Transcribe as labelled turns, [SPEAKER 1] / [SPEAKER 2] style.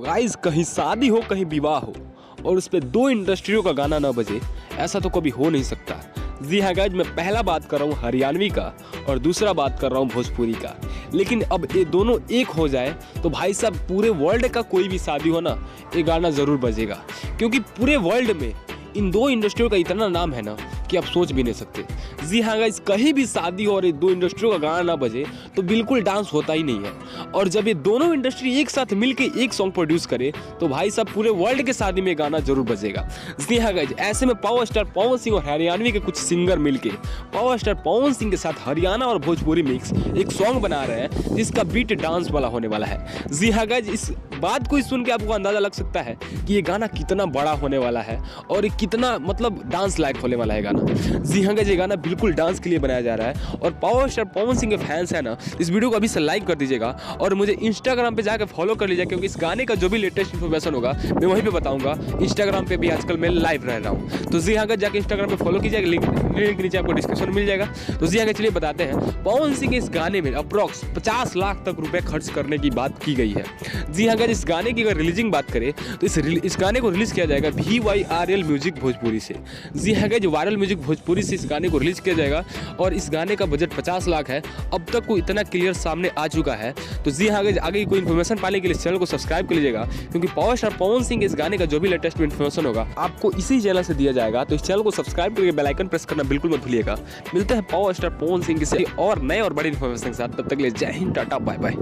[SPEAKER 1] Guys कहीं शादी हो कहीं विवाह हो और उस पे दो इंडस्ट्रियों का गाना ना बजे, ऐसा तो कभी हो नहीं सकता। जी हाँ गाइस, मैं पहला बात कर रहा हूँ हरियाणवी का और दूसरा बात कर रहा हूँ भोजपुरी का। लेकिन अब ये दोनों एक हो जाए तो भाई साहब पूरे वर्ल्ड का कोई भी शादी हो ना, ये गाना ज़रूर बजेगा। क्योंकि पूरे वर्ल्ड में इन दो इंडस्ट्रियों का इतना नाम है ना कि आप सोच भी नहीं सकते। जी हाँ गाइस, कहीं भी शादी हो और ये दो इंडस्ट्रियों का गाना ना बजे तो बिल्कुल डांस होता ही नहीं है। और जब ये दोनों इंडस्ट्री एक साथ मिलके एक सॉन्ग प्रोड्यूस करे तो भाई साहब पूरे वर्ल्ड के शादी में गाना जरूर बजेगा। जी हाँ गाइस, ऐसे में पावर स्टार पवन सिंह और हरियाणवी के कुछ सिंगर मिलके पावर स्टार पवन सिंह के साथ हरियाणा और भोजपुरी मिक्स एक सॉन्ग बना रहे हैं जिसका बीट डांस वाला होने वाला है। जी हाँ गाइस, इस बात को सुन के आपको अंदाजा लग सकता है कि ये गाना कितना बड़ा होने वाला है और ये कितना मतलब डांस लायक होने वाला है गाना। जी हाँ गाइस, ये गाना बिल्कुल डांस के लिए बनाया जा रहा है और पावर स्टार पवन सिंह के फैंस है ना, इस वीडियो को अभी से लाइक कर दीजिएगा और मुझे इंस्टाग्राम पे जाकर फॉलो कर लीजिएगा, क्योंकि इस गाने का जो भी लेटेस्ट इन्फॉर्मेशन होगा मैं वहीं पे बताऊंगा। इंस्टाग्राम पे भी आजकल मैं लाइव रह रहा हूँ, तो जी हाँ गाइस जाकर इंस्टाग्राम पे फॉलो कीजिएगा, लिंक नीचे आपको डिस्क्रिप्शन मिल जाएगा। तो जी हाँ गाइस, चलिए बताते हैं पवन सिंह के इस गाने में अप्रॉक्स 50 लाख तक रुपए खर्च करने की बात की गई है। जी हाँ गाइस, इस गाने की अगर रिलीजिंग बात करें तो इस गाने को रिलीज किया जाएगा VYRL म्यूजिक भोजपुरी से। जी हाँ गाइस, वायरल म्यूजिक भोजपुरी से इस गाने को रिलीज किया जाएगा और इस गाने का बजट 50 लाख है। अब तक को इतना क्लियर सामने आ चुका है। तो जी हाँ गाइस, आगे की कोई इन्फॉर्मेशन पाने के लिए चैनल को सब्सक्राइब कर लीजिएगा, क्योंकि पावर स्टार पवन सिंह के इस गाने का जो भी लेटेस्ट इन्फॉर्मेशन होगा आपको इसी चैनल से दिया जाएगा। तो इस चैनल को सब्सक्राइब करके बेल आइकन प्रेस करना बिल्कुल मत भूलिएगा। मिलते हैं पावर स्टार पवन सिंह के और नए और बड़े इन्फॉर्मेशन के साथ, तब तक के लिए जय हिंद, टाटा, बाय बाय।